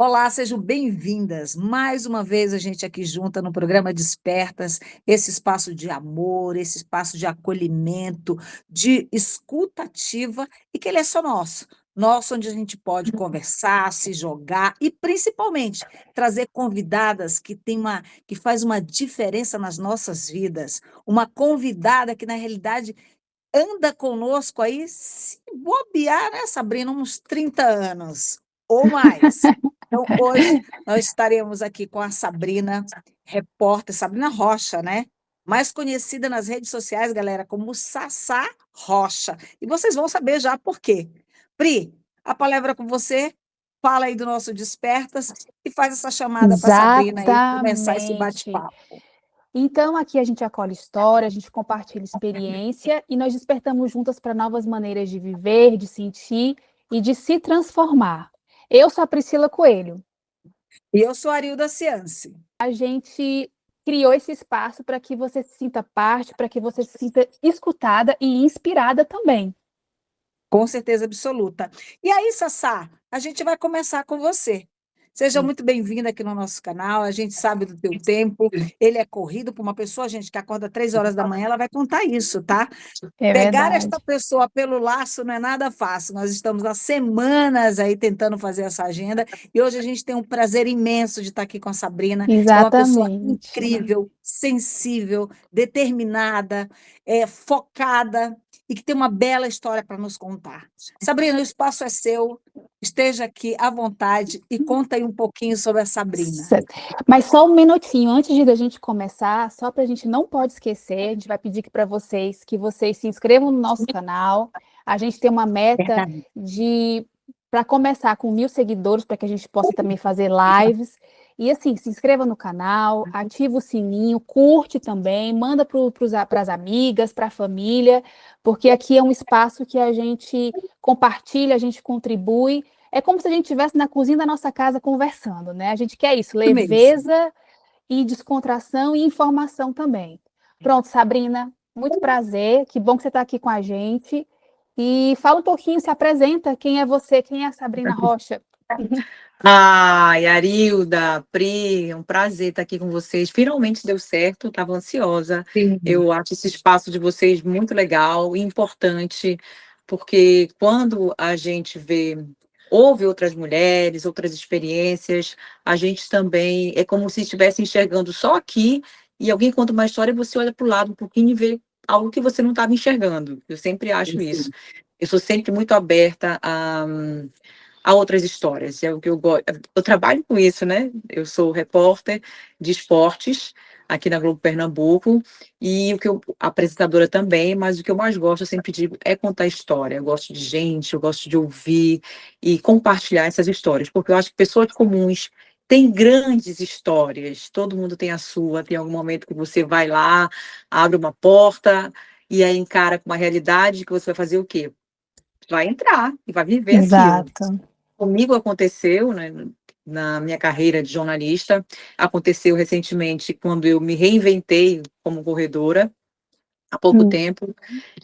Olá, sejam bem-vindas. Mais uma vez a gente aqui junta no programa Despertas, esse espaço de amor, esse espaço de acolhimento, de escuta ativa e que ele é só nosso. Nosso, onde a gente pode conversar, se jogar e principalmente trazer convidadas que faz uma diferença nas nossas vidas. Uma convidada que na realidade anda conosco aí, se bobear, né, Sabrina, uns 30 anos ou mais. Então, hoje nós estaremos aqui com a Sabrina, repórter Sabrina Rocha, né? Mais conhecida nas redes sociais, galera, como Sassá Rocha. E vocês vão saber já por quê. Pri, a palavra é com você. Fala aí do nosso Despertas e faz essa chamada para a Sabrina aí começar esse Exatamente. bate-papo. Então, aqui a gente acolhe história, a gente compartilha experiência e nós despertamos juntas para novas maneiras de viver, de sentir e de se transformar. Eu sou a Priscila Coelho. E eu sou a Arilda Ciance. A gente criou esse espaço para que você se sinta parte, para que você se sinta escutada e inspirada também. Com certeza absoluta. E aí, Sassá, a gente vai começar com você. Seja muito bem-vinda aqui no nosso canal. A gente sabe do teu tempo. Ele é corrido por uma pessoa, gente, que acorda 3 horas da manhã, ela vai contar isso, tá? É Pegar esta verdade. pessoa pelo laço não é nada fácil. Nós estamos há semanas aí tentando fazer essa agenda e hoje a gente tem um prazer imenso de estar aqui com a Sabrina. É uma pessoa Exatamente. incrível, sensível, determinada, focada e que tem uma bela história para nos contar. Sabrina, o espaço é seu. Esteja aqui à vontade e conta aí um pouquinho sobre a Sabrina. Certo. Mas só um minutinho antes de a gente começar, só para a gente não pode esquecer, a gente vai pedir para vocês que vocês se inscrevam no nosso canal. A gente tem uma meta Verdade. de para começar com 1.000 seguidores, para que a gente possa também fazer lives. E assim, se inscreva no canal, ativa o sininho, curte também, manda para as amigas, para a família, porque aqui é um espaço que a gente compartilha, a gente contribui. É como se a gente estivesse na cozinha da nossa casa conversando, né? A gente quer isso, Isso mesmo. leveza e descontração e informação também. Pronto, Sabrina, muito prazer, que bom que você está aqui com a gente. E fala um pouquinho, se apresenta, quem é você, quem é a Sabrina Rocha? Ai, Arilda, Pri, é um prazer estar aqui com vocês. Finalmente deu certo, estava ansiosa. Sim. Eu acho esse espaço de vocês muito legal e importante, porque quando a gente ouve outras mulheres, outras experiências, a gente também é como se estivesse enxergando só aqui e alguém conta uma história e você olha para o lado um pouquinho e vê algo que você não estava enxergando. Eu sempre acho isso. Eu sou sempre muito aberta a outras histórias. É o que eu gosto. Eu trabalho com isso, né? Eu sou repórter de esportes aqui na Globo Pernambuco e apresentadora também, mas o que eu mais gosto, eu sempre digo, é contar história. Eu gosto de gente, eu gosto de ouvir e compartilhar essas histórias, porque eu acho que pessoas comuns têm grandes histórias. Todo mundo tem a sua. Tem algum momento que você vai lá, abre uma porta e aí encara com uma realidade que você vai fazer o quê? Vai entrar e vai viver aquilo. Exato. Comigo aconteceu, né, na minha carreira de jornalista, aconteceu recentemente quando eu me reinventei como corredora, há pouco tempo.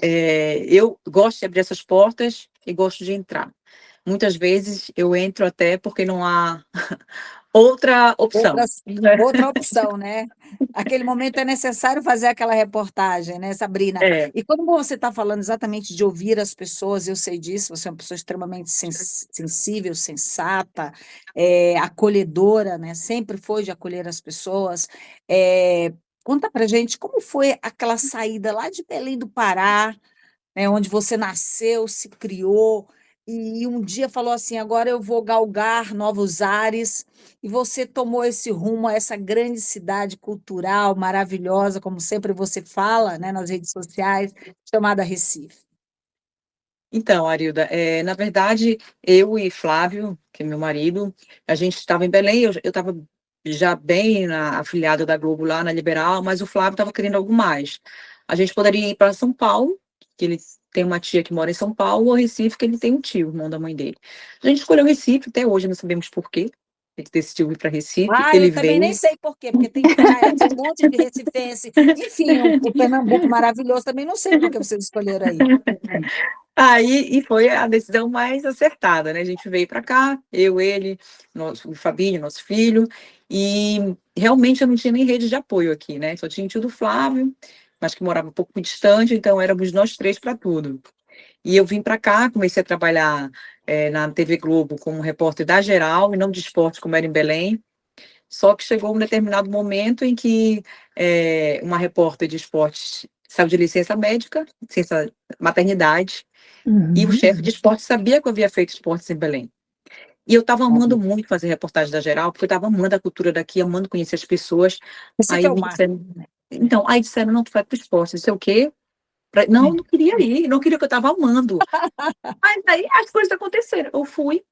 Eu gosto de abrir essas portas e gosto de entrar. Muitas vezes eu entro até porque não há outra opção. Outra opção, né? Aquele momento é necessário fazer aquela reportagem, né, Sabrina? É, E quando você está falando exatamente de ouvir as pessoas, eu sei disso, você é uma pessoa extremamente sensível, sensata, acolhedora, né? Sempre foi de acolher as pessoas. Conta pra gente como foi aquela saída lá de Belém do Pará, né, onde você nasceu, se criou, e um dia falou assim: agora eu vou galgar novos ares, e você tomou esse rumo a essa grande cidade cultural, maravilhosa, como sempre você fala, né, nas redes sociais, chamada Recife. então, Arilda, na verdade, eu e Flávio, que é meu marido, a gente estava em Belém, eu estava já bem afiliada da Globo lá na Liberal, mas o Flávio estava querendo algo mais. A gente poderia ir para São Paulo, que ele tem uma tia que mora em São Paulo, ou Recife, que ele tem um tio, irmão da mãe dele. A gente escolheu Recife, até hoje não sabemos por quê. Ele decidiu ir para Recife, Ah, eu ele também nem veio. sei por quê, porque tem praia, tem um monte de recifense, enfim, o Pernambuco maravilhoso, também não sei por que vocês escolheram aí. Aí, e foi a decisão mais acertada, né? A gente veio para cá, eu, ele, o Fabinho, nosso filho, e realmente eu não tinha nem rede de apoio aqui, né? Só tinha o tio do Flávio, mas que morava um pouco distante, então éramos nós três para tudo. E eu vim para cá, comecei a trabalhar na TV Globo como repórter da Geral, e não de esporte, como era em Belém. Só que chegou um determinado momento em que uma repórter de esportes saiu de licença médica, licença maternidade, e o Uhum. chefe de esporte sabia que eu havia feito esportes em Belém. E eu estava amando muito fazer reportagem da Geral, porque eu estava amando a cultura daqui, amando conhecer as pessoas. Esse que Aí é o me mar. disseram, então, aí disseram, não, tu vai para o esporte, não sei o quê. Não, não queria ir, não queria, que eu estava amando. Mas aí as coisas aconteceram. Eu fui,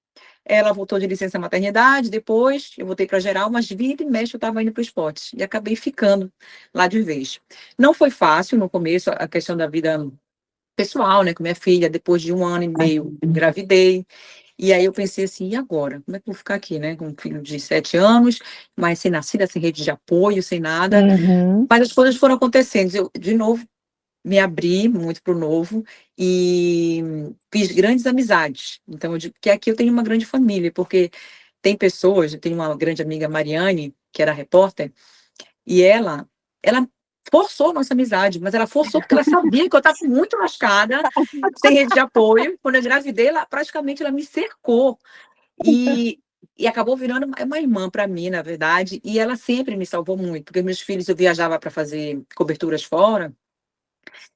ela voltou de licença maternidade, depois eu voltei para Geral, mas vira e mexe eu estava indo para o esporte. E acabei ficando lá de vez. Não foi fácil no começo, a questão da vida pessoal, né, com minha filha. Depois de 1 ano e meio, engravidei. E aí eu pensei assim, e agora? Como é que eu vou ficar aqui, né? Com um filho de 7 anos, mas sem nascida, sem rede de apoio, sem nada. Uhum. Mas as coisas foram acontecendo. Eu, de novo, me abri muito para o novo e fiz grandes amizades. Então, eu digo que aqui eu tenho uma grande família, porque tem pessoas, eu tenho uma grande amiga, Mariane, que era repórter, e ela forçou a nossa amizade, mas ela forçou porque ela sabia que eu estava muito lascada, sem rede de apoio. Quando eu engravidei, praticamente ela me cercou e acabou virando uma irmã para mim, na verdade, e ela sempre me salvou muito, porque meus filhos, eu viajava para fazer coberturas fora,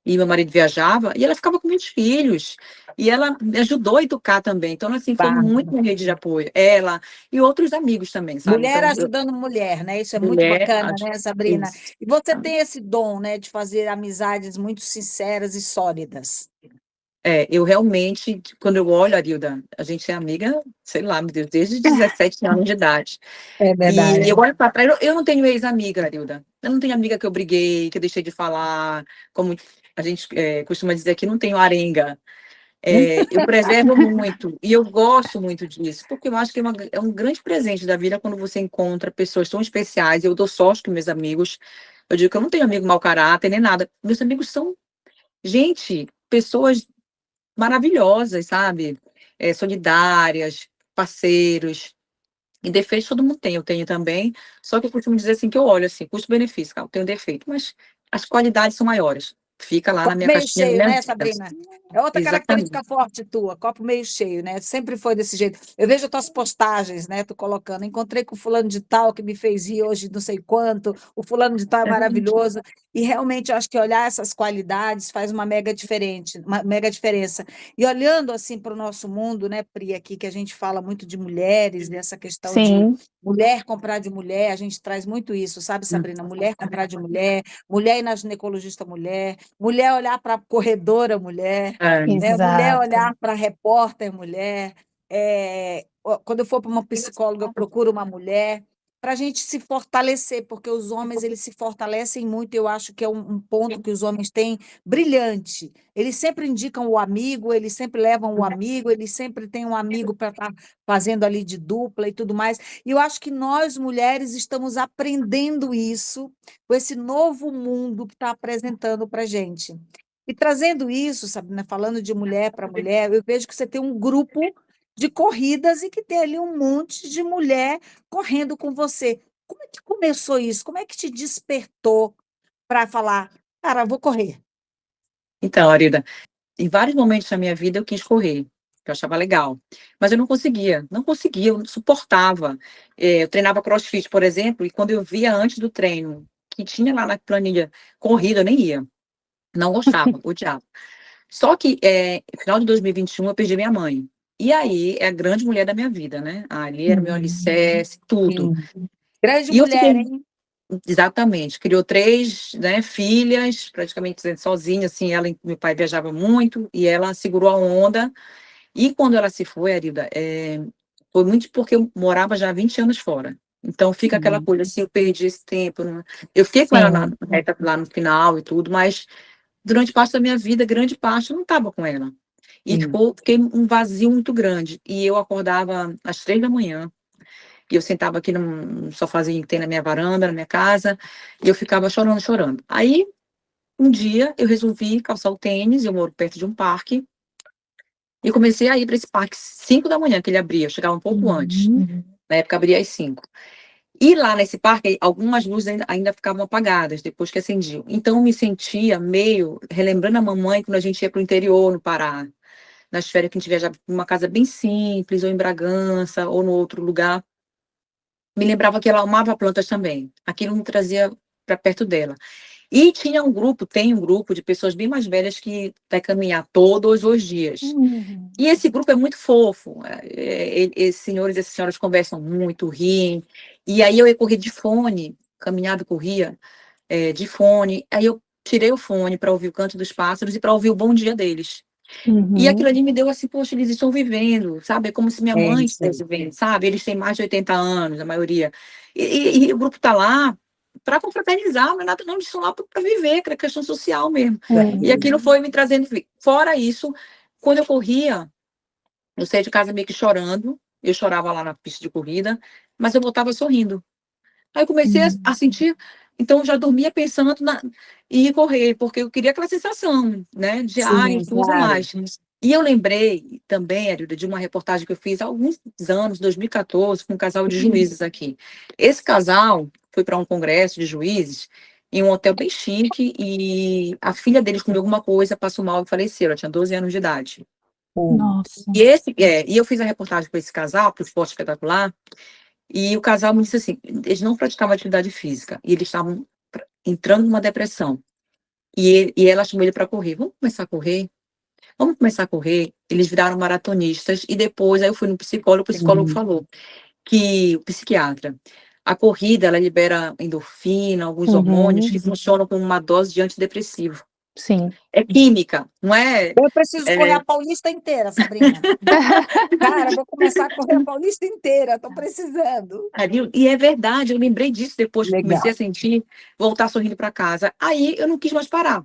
e meu marido viajava, e ela ficava com meus filhos. E ela me ajudou a educar também. Então, assim, foi muito Bárbaro. uma rede de apoio. Ela e outros amigos também, sabe? Mulher Então, ajudando mulher, né? Isso é muito mulher, bacana, acho né, Sabrina? isso. E você tem esse dom, né, de fazer amizades muito sinceras e sólidas. Eu realmente, quando eu olho, Arilda, a gente é amiga, sei lá, meu Deus, desde 17 anos de idade. É E eu verdade. olho para trás, eu não tenho ex-amiga, Arilda. Eu não tenho amiga que eu briguei, que eu deixei de falar, como a gente costuma dizer aqui, não tenho arenga. Eu preservo muito, e eu gosto muito disso, porque eu acho que é um grande presente da vida quando você encontra pessoas tão especiais. Eu dou sorte com meus amigos. Eu digo que eu não tenho amigo mau caráter nem nada. Meus amigos são, gente, pessoas maravilhosas, sabe? Solidárias, parceiros. E defeitos todo mundo tem, eu tenho também. Só que eu costumo dizer assim que eu olho assim, custo-benefício, cara, eu tenho defeito, mas as qualidades são maiores. Fica lá na Copo minha meio caixinha, cheio, minha né, vida. Sabrina? É outra característica Exatamente. forte tua, copo meio cheio, né? Sempre foi desse jeito. Eu vejo as tuas postagens, né? Tu colocando, encontrei com o fulano de tal que me fez rir hoje não sei quanto, o fulano de tal é maravilhoso. E realmente eu acho que olhar essas qualidades faz uma mega diferente, uma mega diferença. E olhando assim para o nosso mundo, né, Pri, aqui que a gente fala muito de mulheres, dessa questão de Sim, mulher comprar de mulher, a gente traz muito isso, sabe, Sabrina? Mulher comprar de mulher, mulher ir na ginecologista mulher, mulher olhar para a corredora mulher, É, né? Mulher exato. olhar para a repórter mulher. Quando eu for para uma psicóloga, eu procuro uma mulher para a gente se fortalecer, porque os homens eles se fortalecem muito. Eu acho que é um ponto que os homens têm brilhante. Eles sempre indicam o amigo, eles sempre levam o amigo, eles sempre têm um amigo para estar fazendo ali de dupla e tudo mais. E eu acho que nós, mulheres, estamos aprendendo isso com esse novo mundo que está apresentando para a gente. E trazendo isso, Sabrina, falando de mulher para mulher, eu vejo que você tem um grupo de corridas e que tem ali um monte de mulher correndo com você. Como é que começou isso? Como é que te despertou para falar, cara, vou correr? Então, Arida, em vários momentos da minha vida eu quis correr, que eu achava legal, mas eu não conseguia, não conseguia, eu não suportava. Eu treinava CrossFit, por exemplo, e quando eu via antes do treino que tinha lá na planilha corrida, eu nem ia, não gostava, odiava. Só que, no final de 2021, eu perdi minha mãe. E aí, é a grande mulher da minha vida, né? Ali era o meu alicerce, tudo. Sim. Grande E eu mulher, fiquei, hein? exatamente, criou 3, né, filhas, praticamente sozinha, assim, meu pai viajava muito, e ela segurou a onda. E quando ela se foi, Arida, foi muito porque eu morava já há 20 anos fora. Então fica aquela Sim. coisa assim, eu perdi esse tempo. Eu fiquei com ela Sim. lá no final e tudo, mas durante parte da minha vida, grande parte, eu não estava com ela. E Sim. fiquei um vazio muito grande. E eu acordava às 3 da manhã, e eu sentava aqui num sofazinho que tem na minha varanda, na minha casa, e eu ficava chorando, chorando. Aí, um dia, eu resolvi calçar o tênis, eu moro perto de um parque, e comecei a ir para esse parque 5 da manhã, que ele abria, eu chegava um pouco antes, na época abria às 5. E lá nesse parque, algumas luzes ainda ficavam apagadas, depois que acendiam. Então, eu me sentia meio, relembrando a mamãe, quando a gente ia para o interior, no Pará, nas férias que a gente viajava para uma casa bem simples, ou em Bragança, ou no outro lugar. Me lembrava que ela amava plantas também. Aquilo me trazia para perto dela. E tinha um grupo, tem um grupo de pessoas bem mais velhas que vai caminhar todos os dias. E esse grupo é muito fofo. Esses senhores e essas senhoras conversam muito, riem. E aí eu ia correr de fone, caminhava e corria de fone. Aí eu tirei o fone para ouvir o canto dos pássaros e para ouvir o bom dia deles. E aquilo ali me deu assim, poxa, eles estão vivendo, sabe? É como se minha mãe isso aí. estivesse vivendo, sabe? Eles têm mais de 80 anos, a maioria. E o grupo está lá para confraternizar, não é nada, não, eles estão lá para viver, que é questão social mesmo. E aquilo foi me trazendo. Fora isso, quando eu corria, eu saía de casa meio que chorando, eu chorava lá na pista de corrida, mas eu voltava sorrindo. Aí eu comecei a sentir, então eu já dormia pensando em ir correr, porque eu queria aquela sensação, né, de ar Sim, e tudo claro. mais. E eu lembrei também, Arilda, de uma reportagem que eu fiz há alguns anos, 2014, com um casal de juízes aqui. Esse casal foi para um congresso de juízes em um hotel bem chique e a filha deles comeu alguma coisa, passou mal e faleceu. Ela tinha 12 anos de idade. Nossa. E eu fiz a reportagem com esse casal, para o Esporte Espetacular, e o casal me disse assim, eles não praticavam atividade física, e eles estavam entrando numa depressão. E ela chamou ele para correr. Vamos começar a correr? Vamos começar a correr. Eles viraram maratonistas, e depois aí eu fui no psicólogo, o psicólogo falou que, o psiquiatra, a corrida, ela libera endorfina, alguns hormônios que funcionam como uma dose de antidepressivo. Sim. É química, não é? Eu preciso correr a Paulista inteira, Sabrina. Cara, eu vou começar a correr a Paulista inteira, estou precisando. E é verdade, eu lembrei disso depois que comecei Legal. a sentir, voltar sorrindo para casa. Aí eu não quis mais parar.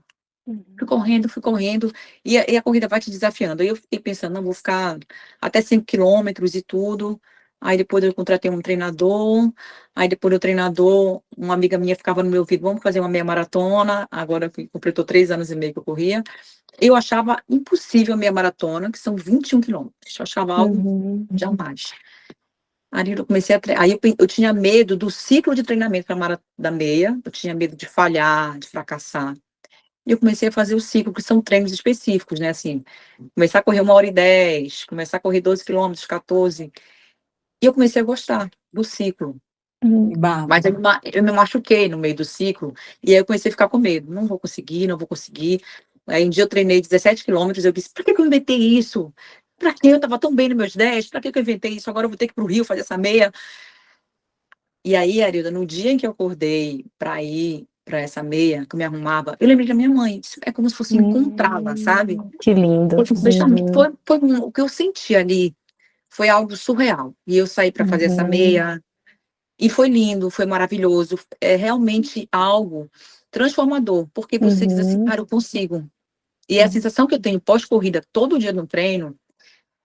Fui correndo, e a corrida vai te desafiando. Aí eu fiquei pensando, não, vou ficar até 5 quilômetros e tudo. Aí depois eu contratei um treinador, aí depois do treinador, uma amiga minha ficava no meu ouvido, vamos fazer uma meia maratona, agora que completou 3 anos e meio que eu corria. Eu achava impossível a meia maratona, que são 21 quilômetros. Eu achava algo jamais. Aí eu comecei aí eu tinha medo do ciclo de treinamento da meia, eu tinha medo de falhar, de fracassar. E eu comecei a fazer o ciclo, que são treinos específicos, né? Assim, começar a correr 1h10, começar a correr 12 quilômetros, 14. E eu comecei a gostar do ciclo. Mas eu me machuquei no meio do ciclo, e aí eu comecei a ficar com medo. Não vou conseguir, não vou conseguir. Aí um dia eu treinei 17 quilômetros, eu disse, por que eu inventei isso? Pra que eu estava tão bem nos meus 10? Pra que eu inventei isso? Agora eu vou ter que ir pro Rio fazer essa meia. E aí, Arilda, no dia em que eu acordei para ir para essa meia, que eu me arrumava, eu lembrei da minha mãe. É como se fosse encontrá-la, sabe? Que lindo. O que eu senti ali foi algo surreal. E eu saí para fazer essa meia, e foi lindo, foi maravilhoso. É realmente algo transformador, porque você diz assim, cara, eu consigo. E a sensação que eu tenho pós-corrida, todo dia no treino,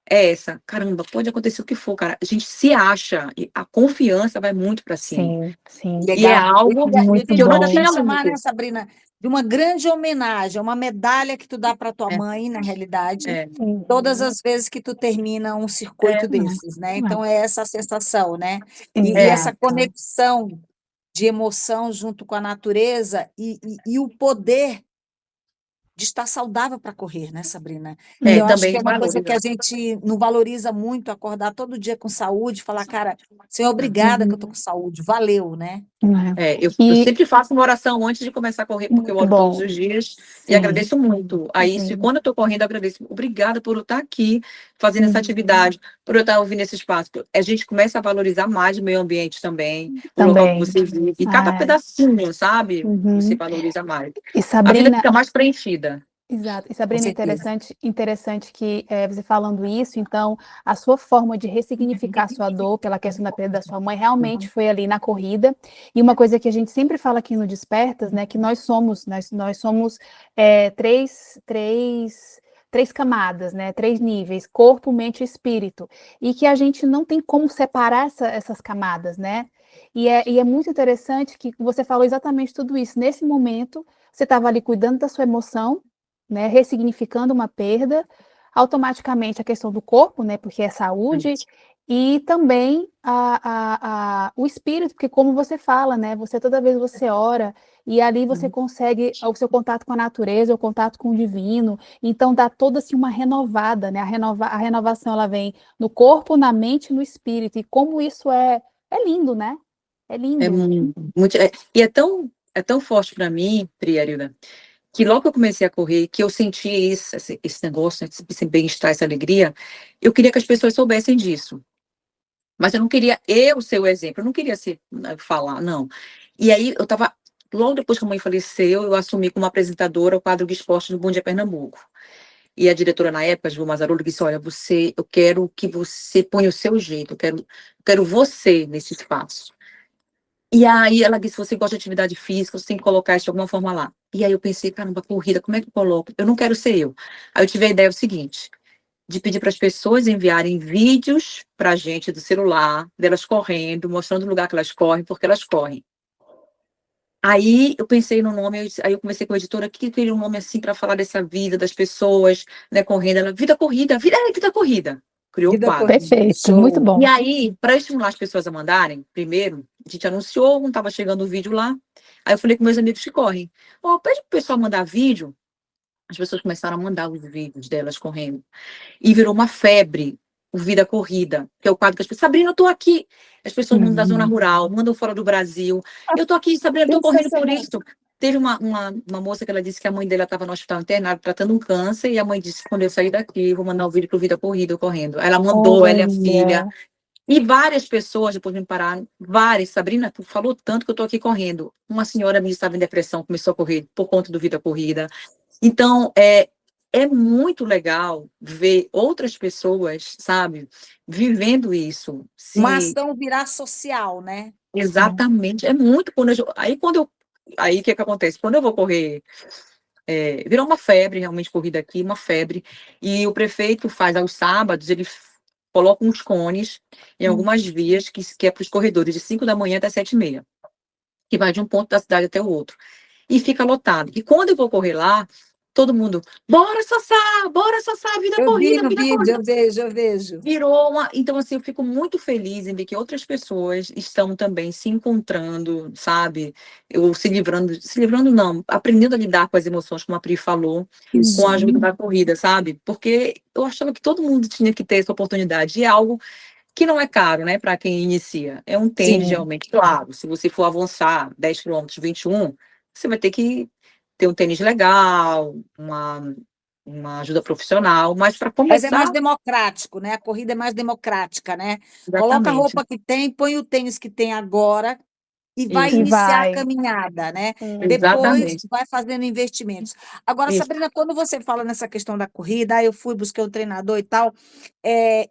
é essa. Caramba, pode acontecer o que for, cara. A gente se acha, e a confiança vai muito para cima. Sim. E é Legal. algo Eu que eu não te tinha chamar, né, muito. Sabrina, de uma grande homenagem, uma medalha que tu dá para tua mãe, na realidade, É, todas as vezes que tu termina um circuito desses, né? Então é essa a sensação, né? E essa conexão de emoção junto com a natureza e o poder de estar saudável para correr, né, Sabrina? Que eu acho que também é uma coisa que a valoriza. gente não valoriza muito, acordar todo dia com saúde, falar, cara, Senhor, obrigada que eu tô com saúde, valeu, né? Eu sempre faço uma oração antes de começar a correr, porque eu Muito oro todos bom. os dias e Sim. agradeço muito a isso. E quando eu estou correndo, eu agradeço. Obrigada por eu estar aqui fazendo essa atividade, por eu estar ouvindo esse espaço. A gente começa a valorizar mais o meio ambiente também, o local que você vive. E cada pedacinho, sabe? Você valoriza mais. E A vida Sabrina, fica mais preenchida. exato. E Com Sabrina, certeza. interessante que você falando isso, então, a sua forma de ressignificar a sua dor pela questão da perda da sua mãe realmente foi ali na corrida. E uma coisa que a gente sempre fala aqui no Despertas, né, que nós somos três três camadas, né? 3 níveis, corpo, mente e espírito. E que a gente não tem como separar essas camadas, né? E é muito interessante que você falou exatamente tudo isso. Nesse momento, você estava ali cuidando da sua emoção, né? Ressignificando uma perda, automaticamente a questão do corpo, né? Porque é saúde, e também o espírito, porque como você fala, né? Toda vez você ora, e ali você consegue o seu contato com a natureza, o contato com o divino, então dá toda assim uma renovada, né? A renovação ela vem no corpo, na mente e no espírito, e como isso é lindo, né? É É lindo. muito, e é tão forte para mim, Priyarilda, que logo que eu comecei a correr, que eu senti esse negócio, esse bem-estar, essa alegria, eu queria que as pessoas soubessem disso. Mas eu não queria eu ser o exemplo, eu não queria falar, não. E aí eu estava, logo depois que a mãe faleceu, eu assumi como apresentadora o quadro de esporte do Bom Dia Pernambuco. E a diretora na época, Ju Mazarolo, disse: olha, eu quero que você ponha o seu jeito, eu quero você nesse espaço. E aí ela disse: você gosta de atividade física, você tem que colocar isso de alguma forma lá. E aí eu pensei: caramba, corrida, como é que eu coloco? Eu não quero ser eu. Aí eu tive a ideia seguinte, de pedir para as pessoas enviarem vídeos para a gente do celular, delas correndo, mostrando o lugar que elas correm, porque elas correm. Aí eu pensei no nome, aí eu conversei com a editora, que queria um nome assim para falar dessa vida das pessoas, né, correndo. Ela: vida corrida, vida corrida. Criou o Vida quadro. corrida, Perfeito, muito show. bom. E aí, para estimular as pessoas a mandarem, primeiro, a gente anunciou, não estava chegando o vídeo lá. Aí eu falei com meus amigos que correm: ó, pede pro pessoal mandar vídeo. As pessoas começaram a mandar os vídeos delas correndo. E virou uma febre, o Vida Corrida, que é o quadro que as pessoas: Sabrina, eu tô aqui. As pessoas mandam da zona rural, mandam fora do Brasil. Eu tô aqui, Sabrina, eu tô correndo por isso. Teve uma moça que ela disse que a mãe dela estava no hospital internado tratando um câncer, e a mãe disse: quando eu sair daqui, eu vou mandar o vídeo pro Vida Corrida, eu correndo. Aí ela mandou, ela e a filha. Olha, E várias pessoas depois me pararam, várias. Sabrina, tu falou tanto que eu tô aqui correndo. Uma senhora minha estava em depressão, começou a correr por conta do Vida Corrida. Então, é muito legal ver outras pessoas, sabe, vivendo isso. Uma ação virar social, né? sim. Exatamente. É muito aí o que acontece? Quando eu vou correr, virou uma febre, realmente, corrida aqui, uma febre. E o prefeito faz aos sábados, ele coloca uns cones em algumas vias que é para os corredores, de 5 da manhã até 7h30, que vai de um ponto da cidade até o outro. E fica lotado. E quando eu vou correr lá, todo mundo: bora, Sassá, Eu vi no vida vídeo, corrida. eu vejo. Virou uma. Então, assim, eu fico muito feliz em ver que outras pessoas estão também se encontrando, sabe? Eu se livrando não, aprendendo a lidar com as emoções, como a Pri falou, com a Isso. ajuda da corrida, sabe? Porque eu achava que todo mundo tinha que ter essa oportunidade. E é algo que não é caro, né, para quem inicia. É um tênis, Sim. realmente, claro. Se você for avançar 10 quilômetros, 21, você vai ter que ter um tênis legal, uma ajuda profissional, mas para Mas é mais começar, democrático, né? A corrida é mais democrática, né? Coloca a exatamente. roupa que tem, põe o tênis que tem agora e vai E Isso, iniciar a vai. caminhada, né? Depois exatamente. vai fazendo investimentos. Agora, Isso. Sabrina, quando você fala nessa questão da corrida, eu fui, busquei um treinador e tal,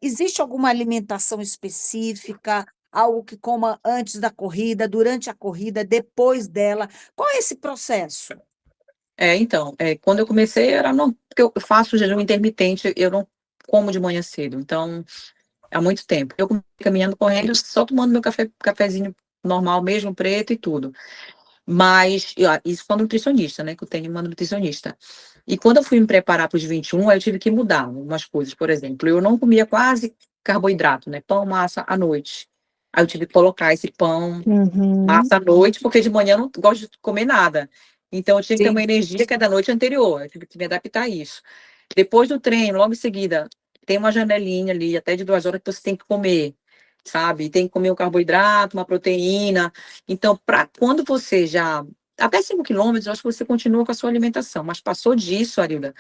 existe alguma alimentação específica, algo que coma antes da corrida, durante a corrida, depois dela? Qual é esse processo? Então, quando eu comecei, era não, porque eu faço jejum intermitente, eu não como de manhã cedo, então, há muito tempo. Eu comecei caminhando, correndo, só tomando meu cafezinho normal mesmo, preto e tudo. Mas, isso com a nutricionista, né? Que eu tenho uma nutricionista. E quando eu fui me preparar para os 21, aí eu tive que mudar algumas coisas. Por exemplo, eu não comia quase carboidrato, né? Pão, massa à noite. Aí eu tive que colocar esse pão, Uhum. massa à noite, porque de manhã eu não gosto de comer nada. Então eu tinha que ter uma Sim, energia que é da noite anterior. Eu tive que me adaptar a isso. Depois do treino, logo em seguida, tem uma janelinha ali, até de 2 horas, que você tem que comer, sabe? Tem que comer um carboidrato, uma proteína. Então, quando você já. Até 5 quilômetros, eu acho que você continua com a sua alimentação. Mas passou disso, Arilda,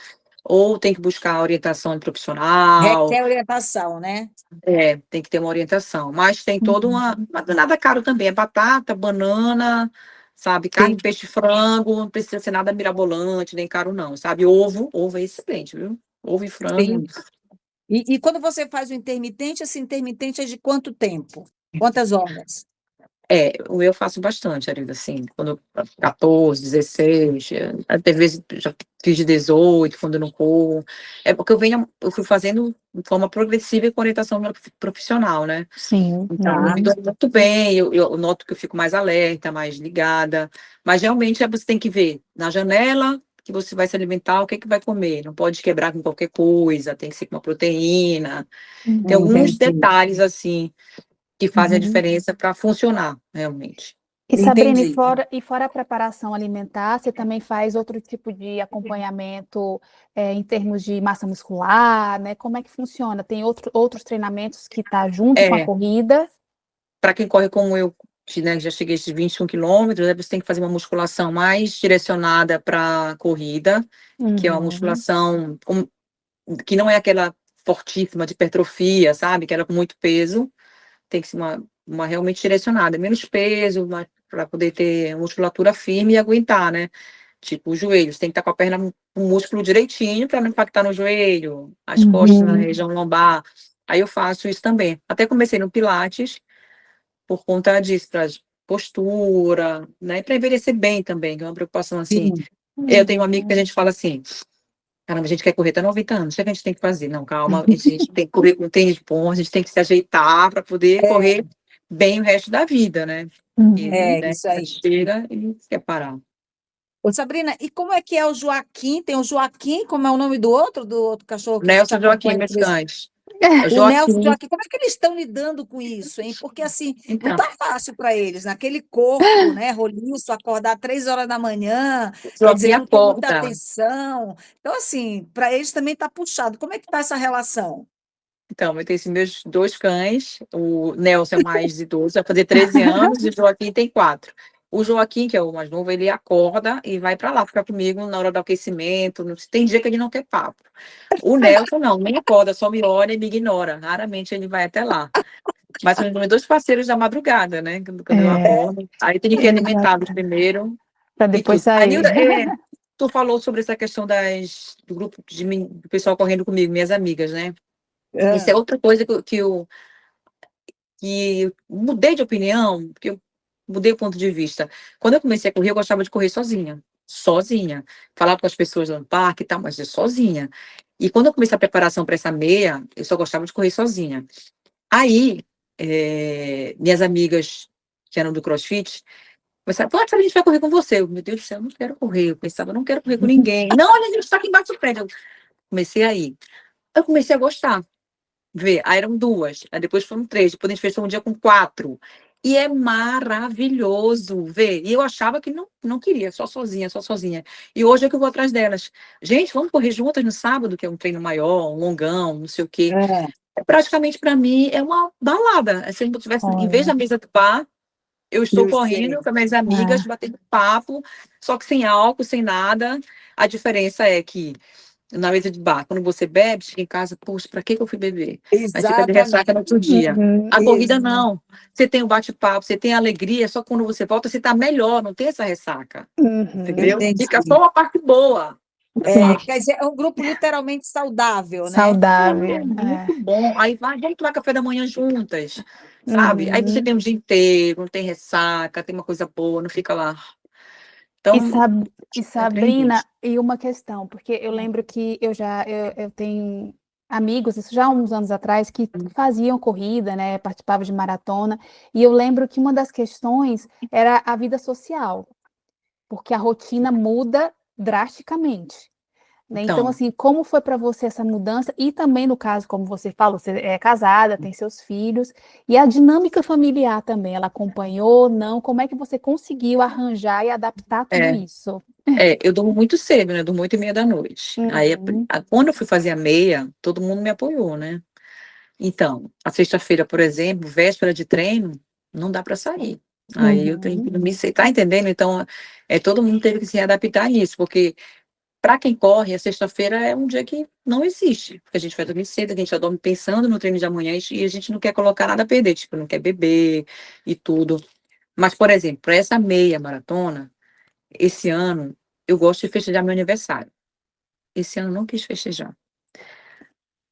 ou tem que buscar orientação de profissional, requer orientação, né? tem que ter uma orientação. Mas tem toda Uhum. uma. Mas não é nada caro também. É batata, banana, sabe? Carne, Sim, peixe, frango. Não precisa ser nada mirabolante, nem caro, não, sabe? Ovo é excelente, viu? Ovo e frango. sim. E quando você faz o intermitente, esse intermitente é de quanto tempo? Quantas horas? Eu faço bastante, Arida, assim, quando 14, 16, até vezes já fiz de 18, quando eu não corro. É porque eu fui fazendo de forma progressiva e com orientação profissional, né? Sim. Então, eu Tá. me dou muito bem, eu noto que eu fico mais alerta, mais ligada, mas realmente você tem que ver na janela que você vai se alimentar, o que é que vai comer, não pode quebrar com qualquer coisa, tem que ser com uma proteína, tem alguns Entendi. detalhes, assim, que fazem a Uhum. diferença para funcionar, realmente. E Sabrina, Entendi. e fora a preparação alimentar, você também faz outro tipo de acompanhamento em termos de massa muscular, né? Como é que funciona? Tem outros treinamentos que tá junto com a É, corrida? para quem corre como eu, que, né, já cheguei a esses 21 quilômetros, né, você tem que fazer uma musculação mais direcionada para corrida, que é uma Uhum. musculação que não é aquela fortíssima de hipertrofia, sabe? Que era com muito peso, tem que ser uma realmente direcionada, menos peso, para poder ter musculatura firme e aguentar, né? Tipo, os joelhos, tem que estar com a perna com o músculo direitinho para não impactar no joelho, as costas na Uhum. região lombar. Aí eu faço isso também. Até comecei no Pilates por conta disso, para postura, né? Para envelhecer bem também, que é uma preocupação assim. Sim. Eu tenho um amigo que a Uhum. gente fala assim: caramba, a gente quer correr até 90 anos, o que é que a gente tem que fazer? Não, calma, a gente tem que correr com tênis bom, a gente tem que se ajeitar para poder correr bem o resto da vida, né? E, Uhum. É, né, isso aí. chega e quer parar. Ô, Sabrina, e como é que é o Joaquim? Tem o Joaquim, como é o nome do outro cachorro que te Nelson Joaquim, acompanha meus por esse... cães. O O Nelson e o Joaquim, Joaquim, como é que eles estão lidando com isso, hein? Porque, assim, não então, tá fácil para eles, naquele corpo, né, roliço, acordar 3 horas da manhã, o quer Joaquim dizer, não tem muita acorda. atenção. Então, assim, para eles também tá puxado. Como é que tá essa relação? Então, eu tenho esses meus dois cães, o Nelson é mais idoso, vai fazer 13 anos, e o Joaquim tem 4. O Joaquim, que é o mais novo, ele acorda e vai para lá ficar comigo na hora do aquecimento. Tem dia que ele não quer papo. O Nelson não, nem acorda, só me olha e me ignora. Raramente ele vai até lá. Mas são os meus dois parceiros da madrugada, né? Quando eu É, acordo. Aí eu tenho que alimentá-los exato. primeiro Para e depois tudo. sair. Anilda, tu falou sobre essa questão do grupo do pessoal correndo comigo, minhas amigas, né? Isso Ah, é outra coisa que eu mudei de opinião, que eu mudei o ponto de vista. Quando eu comecei a correr, eu gostava de correr sozinha. Sozinha. Falar com as pessoas no parque e tal, mas sozinha. E quando eu comecei a preparação para essa meia, eu só gostava de correr sozinha. Aí, minhas amigas que eram do CrossFit começaram, pô, a gente vai correr com você. Meu Deus do céu, eu não quero correr. Eu pensava, eu não quero correr com ninguém. Não, olha, a gente está aqui embaixo do prédio. Eu comecei aí. Eu comecei a gostar. Vê, aí eram 2, aí depois foram 3, depois a gente fechou um dia com 4. E é maravilhoso, vê. E eu achava que não queria, só sozinha, só sozinha. E hoje é que eu vou atrás delas. Gente, vamos correr juntas no sábado, que é um treino maior, um longão, não sei o quê. ah, Praticamente para mim é uma balada. É se eu tivesse, em vez Olha, da mesa do bar, eu estou eu correndo sei. com as minhas amigas, é. batendo papo, só que sem álcool, sem nada. A diferença é que na mesa de bar, quando você bebe, chega em casa, poxa, para que eu fui beber? Aí fica de ressaca no Exatamente. outro dia. Uhum. A corrida Ex- não. Você tem o bate-papo, você tem a alegria, só quando você volta, você está melhor, não tem essa ressaca. Uhum. Entendeu? Fica só Entendi. uma parte boa da sua Sim, É, quer dizer, é um grupo literalmente saudável, né? saudável. muito bom. Aí vai, vamos tomar café da manhã juntas, sabe? Aí você Uhum. tem um dia inteiro, não tem ressaca, tem uma coisa boa, não fica lá. E, Então, Sab- e aprendi Sabrina, isso. e uma questão, porque eu lembro que eu tenho amigos, isso já há uns anos atrás, que faziam corrida, né, participavam de maratona, e eu lembro que uma das questões era a vida social, porque a rotina muda drasticamente. Né? Então, Então, assim, como foi para você essa mudança? E também, no caso, como você falou, você é casada, tem seus filhos, e a dinâmica familiar também, ela acompanhou, não? Como é que você conseguiu arranjar e adaptar tudo é, isso? eu durmo muito cedo, né? Durmo 8h30 da noite. Aí, Uhum, quando eu fui fazer a meia, todo mundo me apoiou, né? Então, a sexta-feira, por exemplo, véspera de treino, não dá para sair. Aí eu tenho uhum, que me tá entendendo? Então, todo mundo teve que se adaptar nisso, porque para quem corre, a sexta-feira é um dia que não existe, porque a gente vai dormir cedo, a gente já dorme pensando no treino de amanhã e a gente não quer colocar nada a perder, tipo, não quer beber e tudo. Mas, por exemplo, para essa meia maratona, esse ano, eu gosto de festejar meu aniversário. Esse ano eu não quis festejar.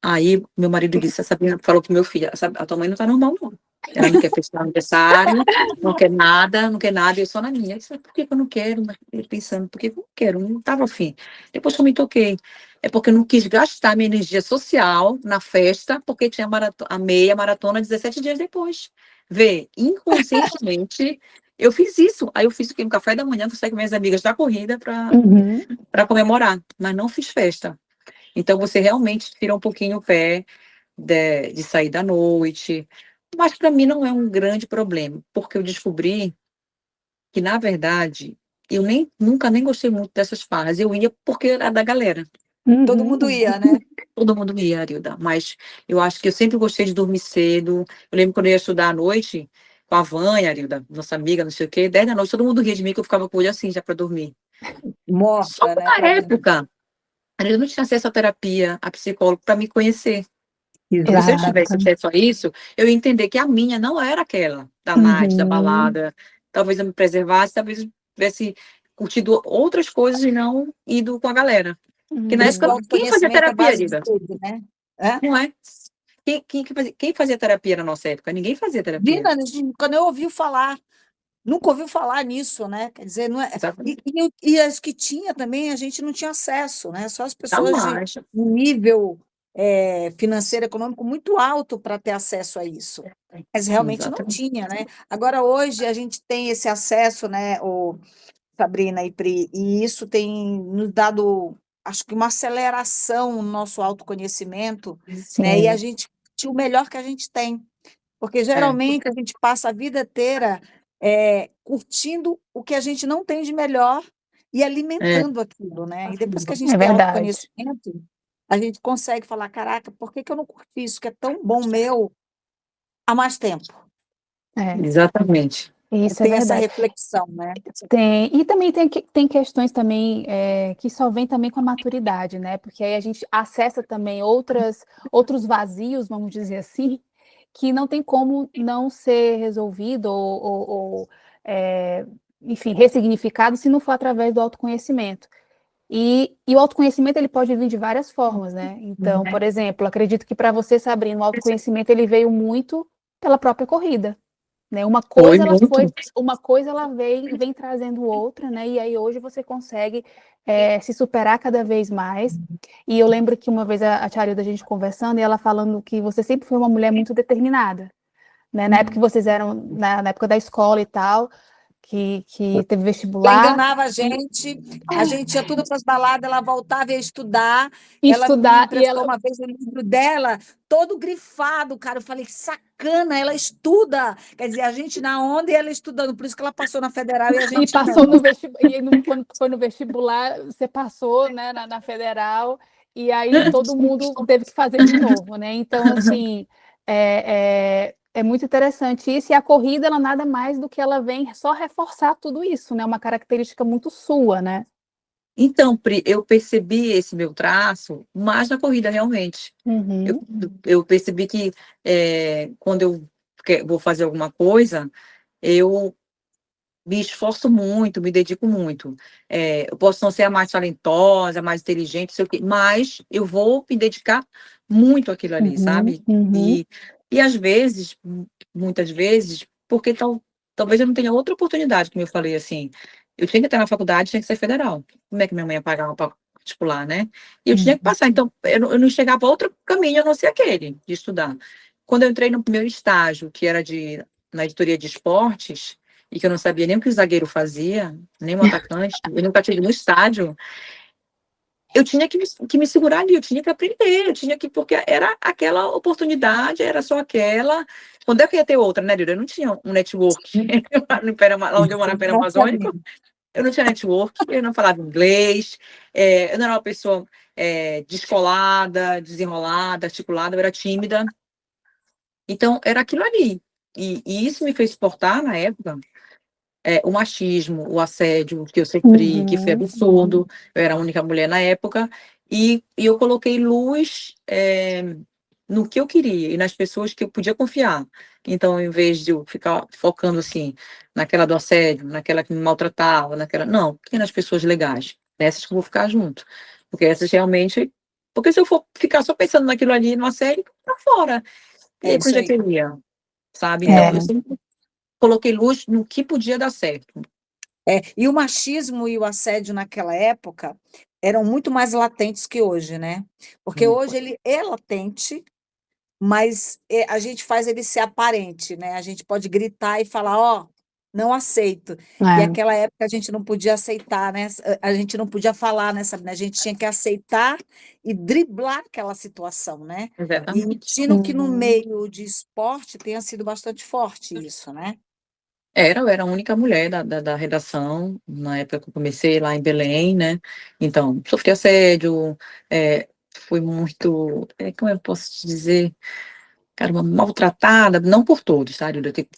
Aí meu marido disse, a Sabrina falou pro meu filho, a tua mãe não tá normal, não. Ela não quer festejar aniversário, não quer nada, não quer nada, e eu só na minha. Eu disse, mas por que que eu não quero? Mas eu pensando, por que que eu não quero? Não estava afim. Depois que eu me toquei, é porque eu não quis gastar minha energia social na festa, porque tinha a meia maratona 17 dias depois. Vê, inconscientemente, eu fiz isso. Aí eu fiz o quê? No café da manhã, fui sair com minhas amigas da corrida Uhum. para comemorar, mas não fiz festa. Então, você realmente tira um pouquinho o pé de sair da noite, mas para mim não é um grande problema, porque eu descobri que, na verdade, eu nunca nem gostei muito dessas farras. Eu ia porque era da galera. Todo mundo Uhum. ia, né? Todo mundo ia, Arilda. Mas eu acho que eu sempre gostei de dormir cedo. Eu lembro quando eu ia estudar à noite, com a Vânia, Arilda, nossa amiga, não sei o quê, 10 da noite, todo mundo ria de mim, que eu ficava com o olho assim, já para dormir. Só Morta, que né, na para dormir. época, eu não tinha acesso à terapia, a psicólogo, para me conhecer. Porque se eu tivesse Exato. acesso a isso, eu ia entender que a minha não era aquela da night, da Uhum. balada. Talvez eu me preservasse, talvez eu tivesse curtido outras coisas e não ido com a galera. Porque Por na isso que o época, Uhum. quem fazia autoconhecimento é a terapia, base de Lida? tudo, né? Hã? Não é? Quem fazia terapia na nossa época? Ninguém fazia terapia. Dina, quando eu ouvi falar, nunca ouviu falar nisso, né? Quer dizer, não é. Exatamente. E as que tinha também, a gente não tinha acesso, né? Só as pessoas de Jamais. um nível financeiro, econômico muito alto para ter acesso a isso. Mas realmente não Exatamente. tinha, né? Agora, hoje, a gente tem esse acesso, né, Sabrina e Pri, e isso tem nos dado, acho que uma aceleração no nosso autoconhecimento, né? E a Sim, gente, o melhor que a gente tem. Porque É, geralmente a gente passa a vida inteira curtindo o que a gente não tem de melhor e é, alimentando aquilo, né? E depois que a gente é tem verdade. autoconhecimento, a gente consegue falar, caraca, por que que eu não curti isso que é tão bom meu há mais tempo? É, exatamente. isso é Tem essa verdade. reflexão, né? Tem, e também tem questões também que só vêm também com a maturidade, né? Porque aí a gente acessa também outros vazios, vamos dizer assim, que não tem como não ser resolvido ou, é, enfim, ressignificado se não for através do autoconhecimento. E o autoconhecimento ele pode vir de várias formas, né? Então, por exemplo, acredito que para você, Sabrina, o autoconhecimento ele veio muito pela própria corrida, né? Foi muito. Uma coisa ela vem trazendo outra, né? E aí hoje você consegue se superar cada vez mais. E eu lembro que uma vez a tia Arilda, a gente conversando, e ela falando que você sempre foi uma mulher muito determinada, né? Na época que vocês eram, na época da escola e tal, que teve Ela vestibular, enganava a gente ia tudo para as baladas, ela voltava e ia estudar. e Ela me estudar, e emprestou ela uma vez o livro dela, todo grifado, cara. Eu falei, sacana, ela estuda. Quer dizer, a gente na onda e ela estudando, por isso que ela passou na federal e a e gente passou não. no vestibular, quando foi no vestibular, você passou, né, na federal, e aí todo mundo teve que fazer de novo, né? Então, assim, é muito interessante isso, e a corrida, ela nada mais do que ela vem só reforçar tudo isso, né? Uma característica muito sua, né? Então, Pri, eu percebi esse meu traço mais na corrida, realmente. Eu, Uhum, eu percebi que quando eu vou fazer alguma coisa, eu me esforço muito, me dedico muito. Eu posso não ser a mais talentosa, a mais inteligente, sei o quê, mas eu vou me dedicar muito àquilo ali, uhum, sabe? uhum, E às vezes, muitas vezes, porque talvez eu não tenha outra oportunidade, como eu falei assim. Eu tinha que estar na faculdade, tinha que ser federal. Como é que minha mãe ia pagar uma particular, né? E eu tinha que uhum, passar. Então, eu não enxergava outro caminho a não ser aquele, de estudar. Quando eu entrei no primeiro estágio, que era na editoria de esportes, e que eu não sabia nem o que o zagueiro fazia, nem o atacante, eu nunca tive no estádio, eu tinha que me segurar ali, eu tinha que aprender, porque era aquela oportunidade, era só aquela. Quando é que ia ter outra, né, Lira? Eu não tinha um network. Lá onde eu moro, no Pera Amazônico, Exatamente. eu não tinha network, eu não falava inglês, eu não era uma pessoa descolada, desenrolada, articulada, eu era tímida. Então, era aquilo ali. E isso me fez suportar, na época, o machismo, o assédio que eu sofri, que foi uhum, absurdo. Eu era a única mulher na época, e eu coloquei luz no que eu queria e nas pessoas que eu podia confiar. Então, em vez de eu ficar focando assim, naquela do assédio, naquela que me maltratava, não, porque nas pessoas legais, nessas que eu vou ficar junto. Porque essas realmente. Porque se eu for ficar só pensando naquilo ali, no assédio, tá fora. E É aí, para isso onde é que aí. eu ia? sabe? É. Então, eu sempre coloquei luz no que podia dar certo. E o machismo e o assédio naquela época eram muito mais latentes que hoje, né? Porque hoje ele é latente, mas a gente faz ele ser aparente, né? A gente pode gritar e falar, ó, não aceito. E É, aquela época a gente não podia aceitar, né? A gente não podia falar nessa, né? A gente tinha que aceitar e driblar aquela situação, né? E Exatamente. imagino que no Uhum. meio de esporte tenha sido bastante forte isso, né? Eu era a única mulher da redação, na época que eu comecei lá em Belém, né? Então, sofri assédio, fui muito, como eu posso te dizer, caramba, maltratada, não por todos, tá?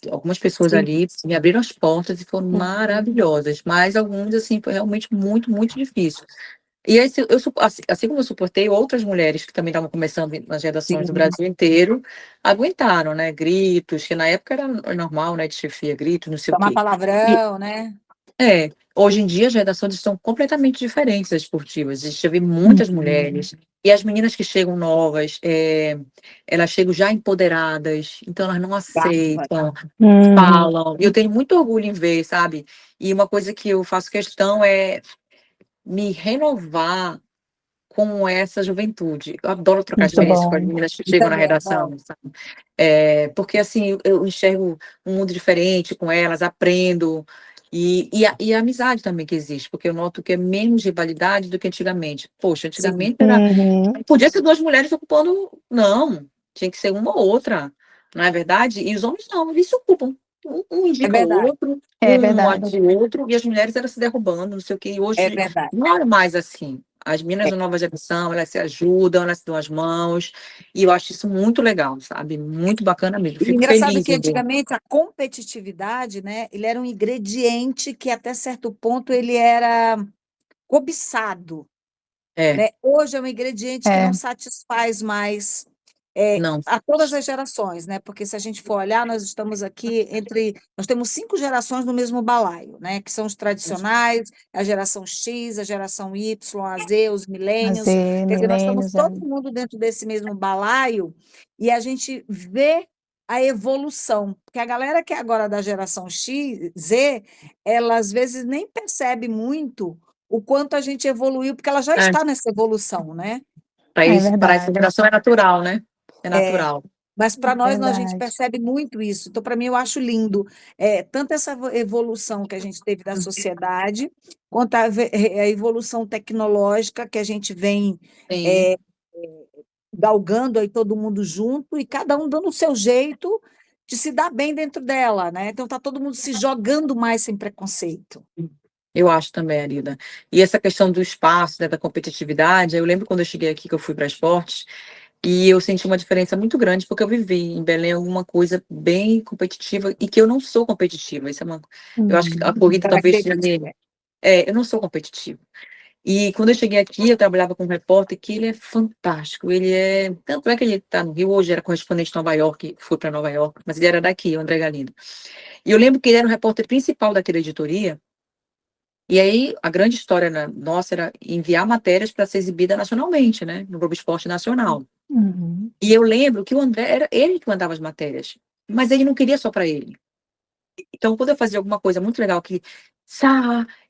Algumas pessoas Sim. ali me abriram as portas e foram Uhum. maravilhosas, mas alguns, assim, foi realmente muito, muito difícil. E aí, assim como eu suportei, outras mulheres que também estavam começando nas redações do Sim. Brasil inteiro, aguentaram, né? Gritos, que na época era normal, né? De chefia, gritos, não sei o Tomar quê. E, palavrão, né? hoje em dia as redações estão completamente diferentes das esportivas. A gente já vê muitas Uhum. mulheres. E as meninas que chegam novas, elas chegam já empoderadas, então elas não aceitam, Uhum. falam. E eu tenho muito orgulho em ver, sabe? E uma coisa que eu faço questão é me renovar com essa juventude. Eu adoro trocar Muito experiências com as bom. meninas que chegam na Também é bom. redação, sabe? Porque assim, eu enxergo um mundo diferente com elas, aprendo. E a amizade também que existe, porque eu noto que é menos rivalidade do que antigamente. Poxa, Sim, antigamente era. Uhum. Podia ser duas mulheres ocupando. Não, tinha que ser uma ou outra, não é verdade? E os homens não, eles se ocupam. Um é indica o verdade, outro, É um ajuda verdade. o outro, e as mulheres eram se derrubando, não sei o quê. E é hoje verdade. não é mais assim. As meninas É. da nova geração, elas se ajudam, elas se dão as mãos, e eu acho isso muito legal, sabe? Muito bacana mesmo. E Fico engraçado feliz que em ver. antigamente a competitividade, né, ele era um ingrediente que até certo ponto ele era cobiçado, É, né? Hoje é um ingrediente que É, não satisfaz mais não, a todas as gerações, né? Porque se a gente for olhar, nós estamos aqui nós temos 5 gerações no mesmo balaio, né? Que são os tradicionais, a geração X, a geração Y, a Z, os millennials. fazer Quer dizer, nós estamos milênios, todo mundo dentro desse mesmo balaio e a gente vê a evolução, porque a galera que é agora da geração X, Z, ela às vezes nem percebe muito o quanto a gente evoluiu, porque ela já é, está nessa evolução, né? para é eles, para essa verdade, geração é natural, né? É É, natural. mas para nós, a gente verdade. percebe muito isso. Então, para mim, eu acho lindo tanto essa evolução que a gente teve da sociedade, quanto a evolução tecnológica que a gente vem Sim. é, galgando aí todo mundo junto e cada um dando o seu jeito de se dar bem dentro dela, né? Então, está todo mundo se jogando mais sem preconceito. Eu acho também, Arida. E essa questão do espaço, né, da competitividade, eu lembro quando eu cheguei aqui, que eu fui para esportes, e eu senti uma diferença muito grande, porque eu vivi em Belém alguma coisa bem competitiva, e que eu não sou competitiva. Eu acho que a Uhum. corrida talvez seja Característica. eu não sou competitiva. E quando eu cheguei aqui, eu trabalhava com um repórter que ele é fantástico. Tanto é que ele está no Rio, hoje era correspondente de Nova York, foi para Nova York, mas ele era daqui, o André Galindo. E eu lembro que ele era o repórter principal daquela editoria, e aí, a grande história nossa era enviar matérias para ser exibida nacionalmente, né? No Globo Esporte Nacional. Uhum. E eu lembro que o André era ele que mandava as matérias, mas ele não queria só para ele. Então, quando eu fazia alguma coisa muito legal que,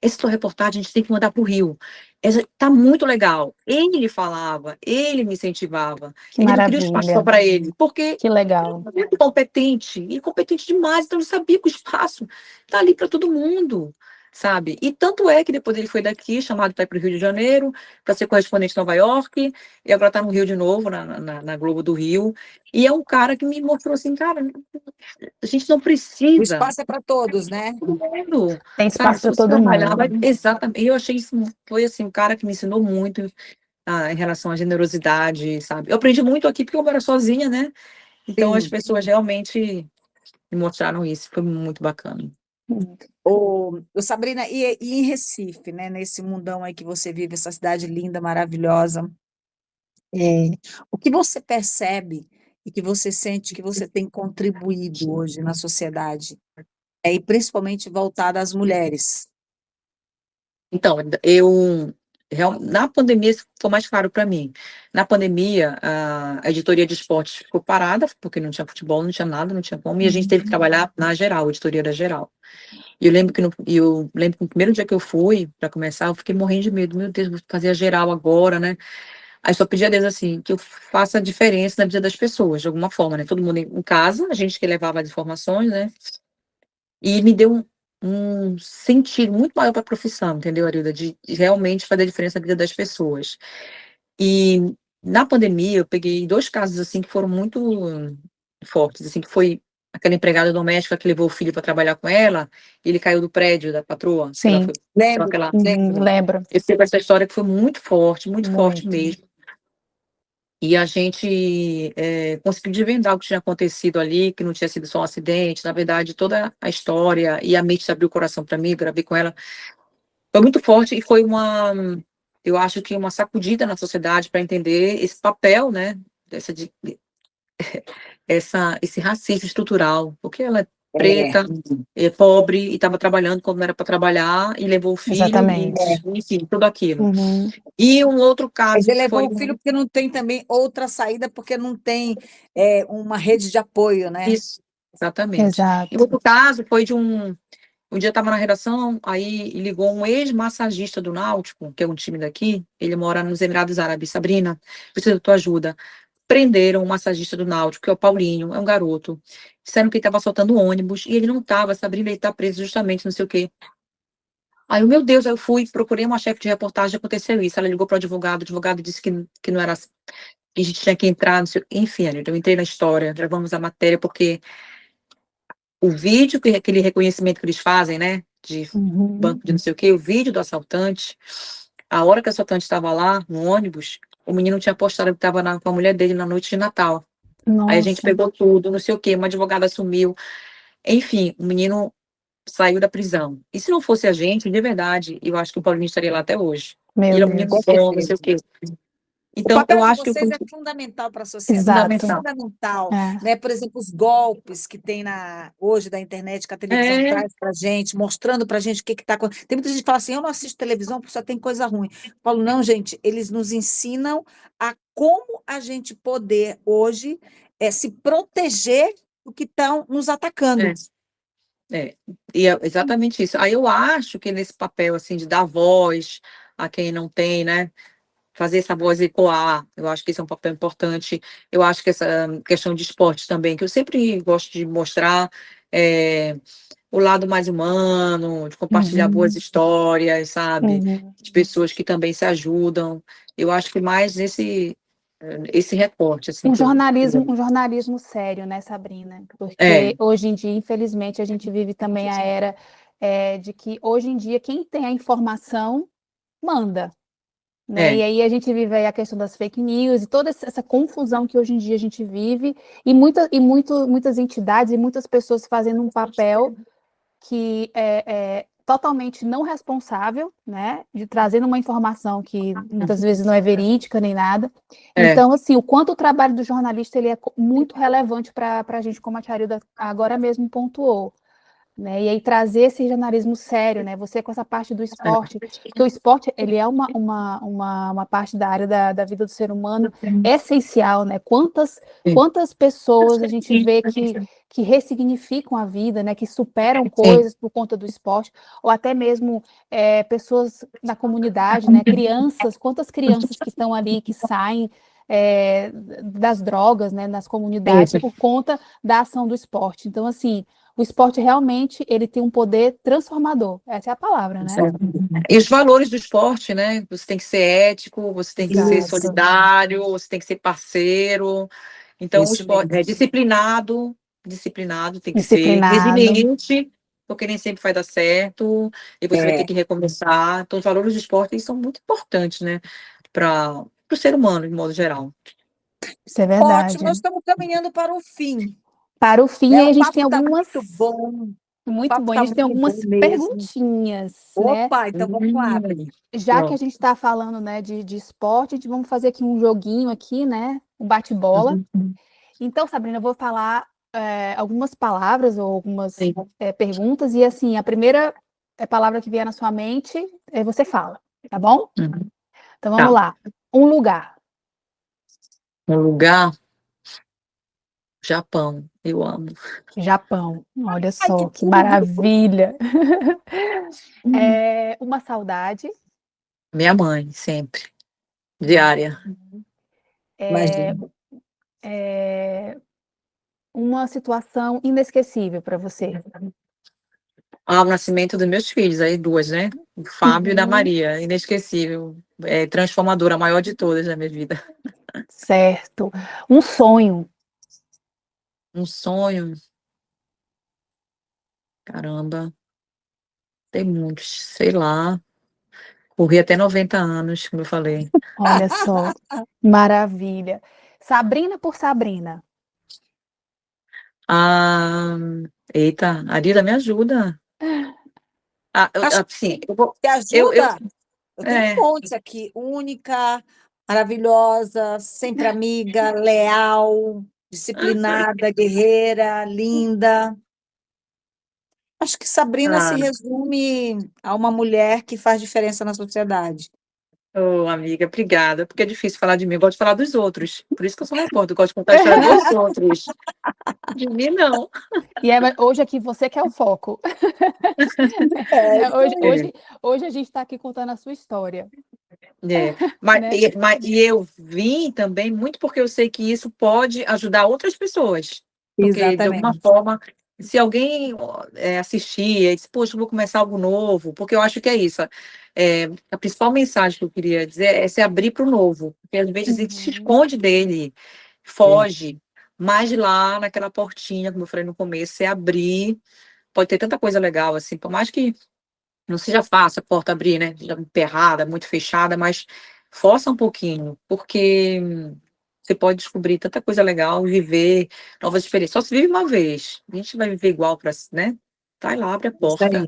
essa tua reportagem a gente tem que mandar para o Rio. Essa tá muito legal. Ele falava, ele me incentivava. Que Ele não queria o espaço só maravilha, para ele, porque que ele legal. é muito competente, e competente demais, então ele sabia que o espaço tá ali para todo mundo, sabe? E tanto é que depois ele foi daqui, chamado para ir para o Rio de Janeiro, para ser correspondente em Nova York, e agora está no Rio de novo, na Globo do Rio. E é um cara que me mostrou assim, cara, a gente não O precisa espaço é para todos, né? todo mundo, Tem sabe? espaço Se para você todo trabalhar, mundo. exatamente. Eu achei isso, foi assim, um cara que me ensinou muito em relação à generosidade, sabe? Eu aprendi muito aqui porque eu era sozinha, né? Então as Sim. pessoas realmente me mostraram isso, foi muito bacana. Uhum. Sabrina, e em Recife, né, nesse mundão aí que você vive, essa cidade linda, maravilhosa, o que você percebe e que você sente que você tem contribuído hoje na sociedade, e principalmente voltada às mulheres? Então, eu Na pandemia, isso ficou mais claro para mim. Na pandemia, a editoria de esportes ficou parada, porque não tinha futebol, não tinha nada, não tinha como, e a gente teve que trabalhar na geral, editoria da geral. E eu lembro que no primeiro dia que eu fui, para começar, eu fiquei morrendo de medo. Meu Deus, vou fazer a geral agora, né? Aí só pedi a Deus, assim, que eu faça a diferença na vida das pessoas, de alguma forma, né? Todo mundo em casa, a gente que levava as informações, né? E me deu um sentido muito maior para a profissão, entendeu, Arilda? De realmente fazer a diferença na vida das pessoas. E na pandemia, eu peguei 2 casos, assim, que foram muito fortes, assim, que foi aquela empregada doméstica que levou o filho para trabalhar com ela, e ele caiu do prédio da patroa, que ela Sim, foi com Lembro, aquela... lembro. lembro. Eu sei essa história que foi muito forte Muito. mesmo. E a gente conseguiu desvendar o que tinha acontecido ali, que não tinha sido só um acidente, na verdade, toda a história, e a Mitty abriu o coração para mim, gravei com ela, foi muito forte e foi eu acho que uma sacudida na sociedade para entender esse papel, né, esse racismo estrutural, porque ela é É, preta, é pobre, e estava trabalhando quando não era para trabalhar, e levou o filho, e, Exatamente. enfim, tudo aquilo. Uhum. E um outro mas caso ele que foi... levou o filho porque não tem também outra saída, porque não tem uma rede de apoio, né? Isso, exatamente. E Exato. outro caso foi de um dia eu estava na redação, aí ligou um ex-massagista do Náutico, que é um time daqui, ele mora nos Emirados Árabes. Sabrina, preciso da tua ajuda. Prenderam um massagista do Náutico, que é o Paulinho, é um garoto. Disseram que ele estava assaltando ônibus, e ele não estava, Sabrina, ele está preso justamente, não sei o quê. Aí, meu Deus, aí eu fui, procurei uma chefe de reportagem, aconteceu isso. Ela ligou para o advogado disse que não era, que a gente tinha que entrar, não sei, enfim, eu entrei na história, gravamos a matéria, porque o vídeo, aquele reconhecimento que eles fazem, né, de Uhum. banco de não sei o quê, o vídeo do assaltante, a hora que o assaltante estava lá, no ônibus, o menino tinha postado que estava com a mulher dele na noite de Natal. Aí a gente Nossa, pegou tudo, não sei o quê, uma advogada assumiu. Enfim, o menino saiu da prisão. E se não fosse a gente, de verdade, eu acho que o Paulinho estaria lá até hoje. meu Ele é um menino Com Deus. bom, não sei o certeza. quê. O Então, eu papel de acho que vocês é fundamental para a sociedade, Exato. fundamental. fundamental, É. né? Por exemplo, os golpes que tem hoje da internet, que a televisão É, traz para a gente, mostrando para a gente o que está acontecendo. Tem muita gente que fala assim, eu não assisto televisão porque só tem coisa ruim. Eu falo, não, gente, eles nos ensinam a como a gente poder hoje se proteger do que estão nos atacando. é. E é exatamente isso. Aí eu acho que nesse papel, assim, de dar voz a quem não tem, né, fazer essa voz ecoar, eu acho que isso é um papel importante. Eu acho que essa questão de esporte também, que eu sempre gosto de mostrar o lado mais humano, de compartilhar boas Uhum. histórias, sabe, Uhum. de pessoas que também se ajudam. Eu acho que mais esse recorte, assim, que eu... Um jornalismo sério, né, Sabrina? É, Porque hoje em dia, infelizmente, a gente vive também a era de que hoje em dia quem tem a informação manda, né? E é, aí a gente vive aí a questão das fake news e toda essa confusão que hoje em dia a gente vive e muitas entidades e muitas pessoas fazendo um papel que é totalmente não responsável, né, de trazendo uma informação que muitas vezes não é verídica nem nada. é, Então, assim, o quanto o trabalho do jornalista ele é muito relevante para a gente, como a Tia Arilda agora mesmo pontuou, né? E aí trazer esse jornalismo sério, né? Você com essa parte do esporte, porque o esporte ele é uma parte da área da vida do ser humano essencial, né? Quantas pessoas a gente vê que ressignificam a vida, né? Que superam sim, coisas por conta do esporte, ou até mesmo pessoas na comunidade, né? Crianças, quantas crianças que estão ali, que saem das drogas, né? Nas comunidades sim. por conta da ação do esporte. Então, assim, o esporte realmente ele tem um poder transformador. Essa é a palavra, né? E os valores do esporte, né? Você tem que ser ético, você tem que ser Exato. solidário, você tem que ser parceiro. Então, o Isso esporte é mesmo. disciplinado, tem que ser Disciplinado. resiliente, porque nem sempre vai dar certo, e você vai ter que recomeçar. Então, os valores do esporte eles são muito importantes, né? Para o ser humano, de modo geral. Isso é Ótimo, verdade. nós estamos caminhando para o fim, Para o fim, né? aí O a gente tem papo está algumas. muito bom, o Muito papo bom. A está gente tem muito bom algumas mesmo. perguntinhas, né? Opa, então vamos lá, Pri. Já que a Pronto. gente está falando, né, de esporte, vamos fazer aqui um joguinho aqui, né? Um bate-bola. Então, Sabrina, eu vou falar algumas palavras ou algumas Sim. perguntas, e assim, a primeira palavra que vier na sua mente, você fala, tá bom? Então vamos Tá. lá. Um lugar. Um lugar, Japão. Eu amo. Japão. Olha Ai, que só, que tudo! maravilha. Uma saudade. Minha mãe, sempre. Diária. É, Imagina. é, uma situação inesquecível para você. O nascimento dos meus filhos, aí duas, né? O Fábio e da Uhum, Maria. Inesquecível. É transformadora, a maior de todas na minha vida. certo. Um sonho. Um sonho. Caramba. Tem muitos. Sei lá. Corri até 90 anos, como eu falei. Olha só, maravilha. Sabrina por Sabrina. Ah, eita, Arila, me ajuda. Acho Sim, que eu, ajuda. Eu tenho um é, monte aqui. Única, maravilhosa, sempre amiga, leal, disciplinada, guerreira, linda. Acho que Sabrina se ah, resume a uma mulher que faz diferença na sociedade. ô, amiga, obrigada, porque é difícil falar de mim, eu gosto de falar dos outros, por isso que eu sou repórter, eu gosto de contar a história dos outros, de mim não. Hoje aqui você que é o foco. É, Né? isso aí. Hoje a gente está aqui contando a sua história, Mas, né? e eu vim também muito porque eu sei que isso pode ajudar outras pessoas. Porque, de alguma Exatamente. forma, se alguém assistir e diz, poxa, eu vou começar algo novo, porque eu acho que é isso. A principal mensagem que eu queria dizer é se abrir para o novo. Porque às vezes a gente se Uhum. esconde dele, É, foge, mas lá naquela portinha, como eu falei no começo, se abrir, pode ter tanta coisa legal, assim, por mais que não seja fácil a porta abrir, né? Já emperrada, muito fechada, mas força um pouquinho, porque você pode descobrir tanta coisa legal, viver novas experiências. Só se vive uma vez. A gente vai viver igual para, né? Vai lá, abre a isso porta. aí.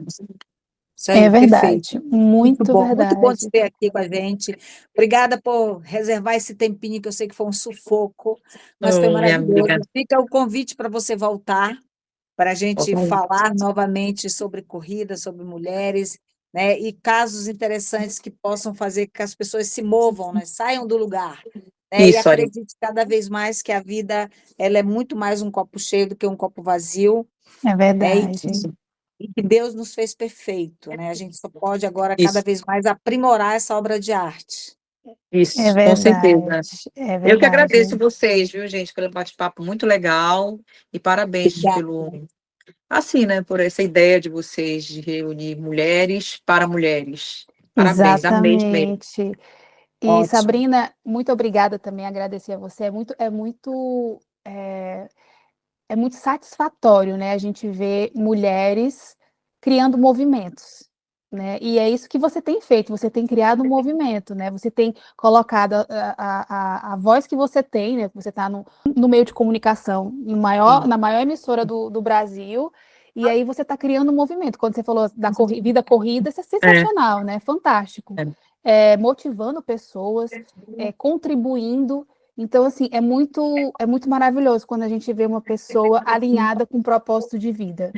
Isso É aí, perfeito. verdade, muito Muito bom te verdade. ter aqui com a gente. Obrigada por reservar esse tempinho, que eu sei que foi um sufoco, mas foi Oh, minha maravilhoso. amiga. Fica o convite para você voltar, para a gente Oh, falar novamente sobre corrida, sobre mulheres, né? E casos interessantes que possam fazer que as pessoas se movam, né? Saiam do lugar, né? E isso aí. acredite cada vez mais que a vida ela é muito mais um copo cheio do que um copo vazio, É né? verdade. E que Deus nos fez perfeito, né? A gente só pode agora cada Isso, vez mais aprimorar essa obra de arte. É isso, com verdade. certeza. É Eu que verdade. agradeço vocês, viu, gente, pelo bate-papo muito legal e parabéns Obrigada. pelo assim, né, por essa ideia de vocês de reunir mulheres para mulheres. Parabéns, amei mesmo. Exatamente. E Ótimo. Sabrina, muito obrigada também, agradecer a você. É muito satisfatório, né, a gente ver mulheres criando movimentos, né? E é isso que você tem feito, você tem criado um movimento, né? Você tem colocado a voz que você tem, né? Você está no meio de comunicação, Sim. na maior emissora do Brasil, e aí você está criando um movimento. Quando você falou da vida corrida, isso é É, sensacional, né? Fantástico. é. Motivando pessoas, contribuindo. Então, assim, é muito maravilhoso quando a gente vê uma pessoa alinhada com um propósito de vida.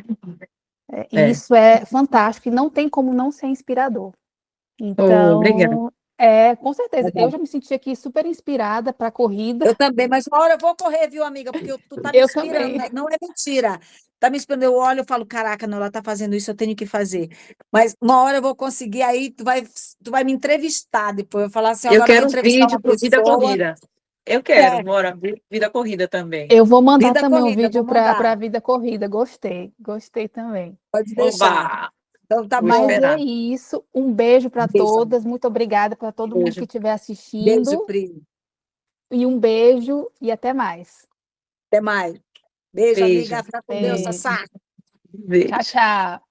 E É. isso é fantástico e não tem como não ser inspirador. Oh, obrigada. Então, com certeza, eu já me senti aqui super inspirada para a corrida. Eu também, mas uma hora eu vou correr, viu, amiga? Porque tu tá me Eu inspirando, também. né? Não é mentira. Tá me inspirando. Eu olho e falo, caraca, não, ela tá fazendo isso, eu tenho que fazer. Mas uma hora eu vou conseguir, aí tu vai me entrevistar depois. Eu vou falar assim, Eu agora eu vou quero um entrevistar vídeo uma para Vida pessoa. Corrida. Eu quero, É, bora, Vida Corrida também. Eu vou mandar vida também um corrida, vídeo vou para a mandar. vida corrida. Gostei também. Pode deixar. Oba! Então tá Vou Mas bom. é esperar. isso. Um beijo para Beijo, amiga. todas. Muito obrigada para todo mundo que Beijo. estiver Beijo, assistindo. Pri. E um beijo e até mais. Até mais. Beijo, amiga. Beijo. Fica com Deus, Beijo. Sassá. Tchau, Beijo. tchau.